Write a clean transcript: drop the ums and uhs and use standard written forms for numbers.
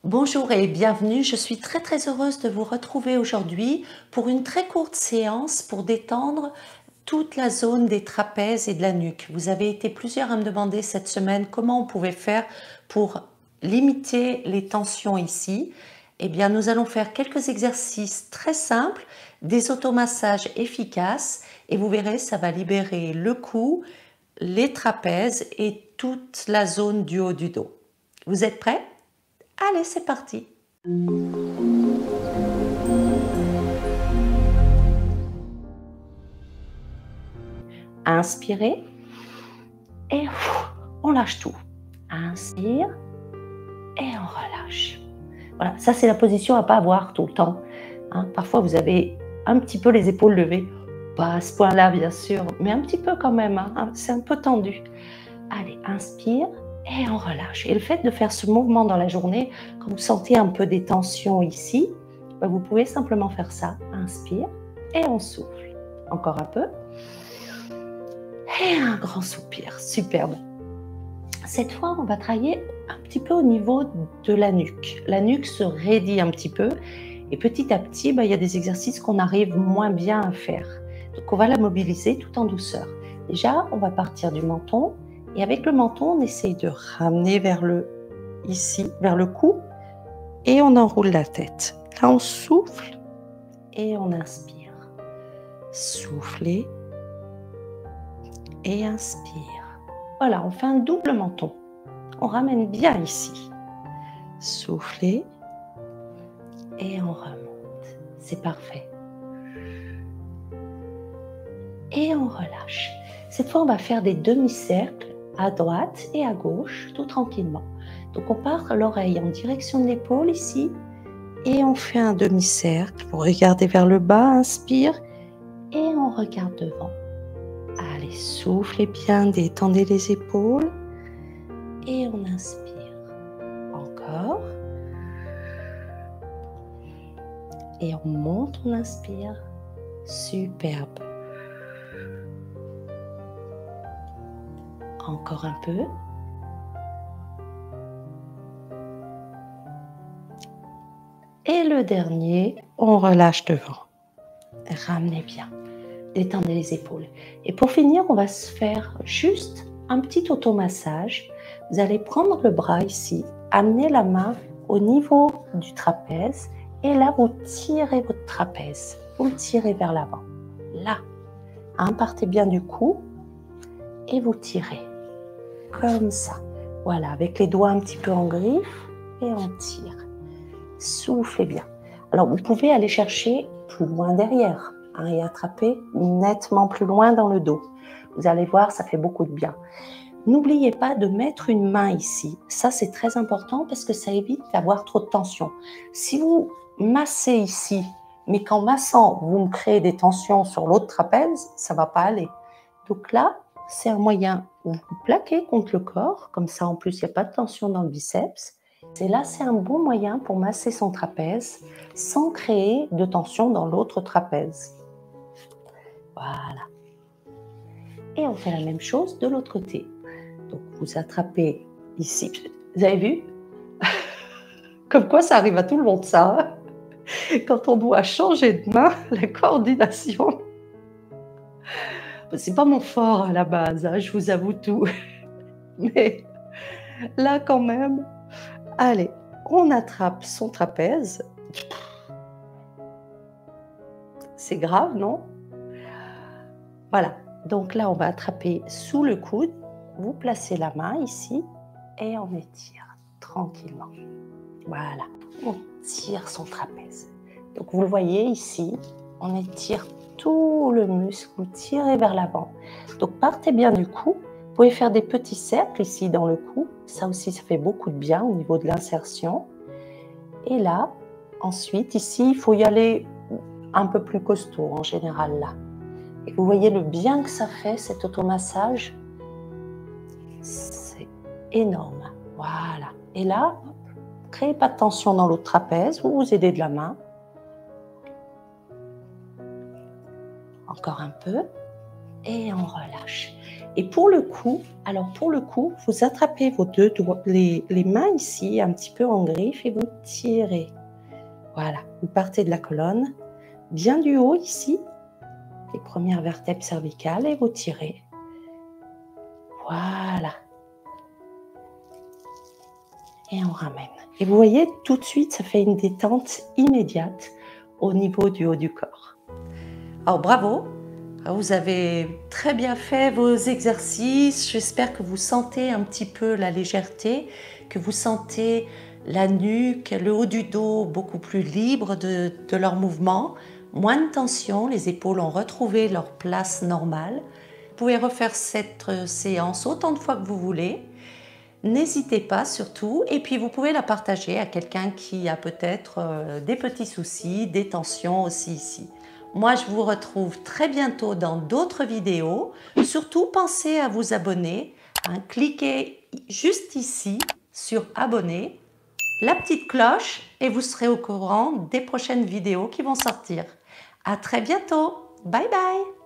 Bonjour et bienvenue, je suis très heureuse de vous retrouver aujourd'hui pour une très courte séance pour détendre toute la zone des trapèzes et de la nuque. Vous avez été plusieurs à me demander cette semaine comment on pouvait faire pour limiter les tensions ici. Eh bien, nous allons faire quelques exercices très simples, des automassages efficaces et vous verrez, ça va libérer le cou, les trapèzes et toute la zone du haut du dos. Vous êtes prêts? Allez, c'est parti. Inspirez et on lâche tout. Inspire et on relâche. Voilà, ça c'est la position à ne pas avoir tout le temps. Parfois vous avez un petit peu les épaules levées, pas à ce point-là bien sûr, mais un petit peu quand même, c'est un peu tendu. Allez, inspire et on relâche. Et le fait de faire ce mouvement dans la journée, quand vous sentez un peu des tensions ici, vous pouvez simplement faire ça. Inspire et on souffle. Encore un peu. Et un grand soupir, superbe. Cette fois, on va travailler un petit peu au niveau de la nuque. La nuque se raidit un petit peu et petit à petit, il y a des exercices qu'on arrive moins bien à faire. Donc, on va la mobiliser tout en douceur. Déjà, on va partir du menton et avec le menton, on essaye de ramener vers vers le cou et on enroule la tête. Là, on souffle et on inspire. Soufflez et inspire. Voilà, on fait un double menton. On ramène bien ici. Soufflez et on remonte. C'est parfait. Et on relâche. Cette fois, on va faire des demi-cercles à droite et à gauche, tout tranquillement. Donc, on part l'oreille en direction de l'épaule ici et on fait un demi-cercle pour regarder vers le bas. Inspire et on regarde devant. Allez, soufflez bien, détendez les épaules et on inspire. Encore. Et on monte, on inspire. Superbe. Encore un peu. Et le dernier, on relâche devant. Ramenez bien. Détendez les épaules. Et pour finir, on va se faire juste un petit automassage. Vous allez prendre le bras ici, amener la main au niveau du trapèze et là, vous tirez votre trapèze. Vous le tirez vers l'avant. Là, partez bien du cou et vous tirez. Comme ça. Voilà, avec les doigts un petit peu en griffe et on tire. Soufflez bien. Alors, vous pouvez aller chercher plus loin derrière et attraper nettement plus loin dans le dos. Vous allez voir, ça fait beaucoup de bien. N'oubliez pas de mettre une main ici. Ça, c'est très important parce que ça évite d'avoir trop de tension. Si vous massez ici, mais qu'en massant, vous me créez des tensions sur l'autre trapèze, ça ne va pas aller. Donc là, c'est un moyen où vous plaquez contre le corps. Comme ça, en plus, il n'y a pas de tension dans le biceps. Et là, c'est un bon moyen pour masser son trapèze sans créer de tension dans l'autre trapèze. Voilà. Et on fait la même chose de l'autre côté. Donc, vous attrapez ici. Vous avez vu? Comme quoi, ça arrive à tout le monde, ça. Quand on doit changer de main, la coordination. C'est pas mon fort à la base, je vous avoue tout. Mais là, quand même, allez, on attrape son trapèze. C'est grave, non? Voilà. Donc là, on va attraper sous le coude. Vous placez la main ici et on étire tranquillement. Voilà. On tire son trapèze. Donc vous le voyez ici, on étire tout le muscle, vous tirez vers l'avant. Donc partez bien du cou. Vous pouvez faire des petits cercles ici dans le cou. Ça aussi, ça fait beaucoup de bien au niveau de l'insertion. Et là, ensuite, ici, il faut y aller un peu plus costaud en général là. Et vous voyez le bien que ça fait, cet automassage. C'est énorme. Voilà. Et là, créez pas de tension dans l'autre trapèze, vous vous aidez de la main. Encore un peu. Et on relâche. Et pour le coup, vous attrapez vos deux doigts, les mains ici, un petit peu en griffe, et vous tirez. Voilà, vous partez de la colonne, bien du haut ici, les premières vertèbres cervicales, et vous tirez. Voilà. Et on ramène. Et vous voyez, tout de suite, ça fait une détente immédiate au niveau du haut du corps. Alors bravo, vous avez très bien fait vos exercices. J'espère que vous sentez un petit peu la légèreté, que vous sentez la nuque, le haut du dos beaucoup plus libre de leur mouvement, moins de tension, les épaules ont retrouvé leur place normale. Vous pouvez refaire cette séance autant de fois que vous voulez. N'hésitez pas surtout, et puis vous pouvez la partager à quelqu'un qui a peut-être des petits soucis, des tensions aussi ici. Moi, je vous retrouve très bientôt dans d'autres vidéos. Surtout, pensez à vous abonner. Cliquez juste ici sur abonner, la petite cloche, et vous serez au courant des prochaines vidéos qui vont sortir. À très bientôt. Bye bye.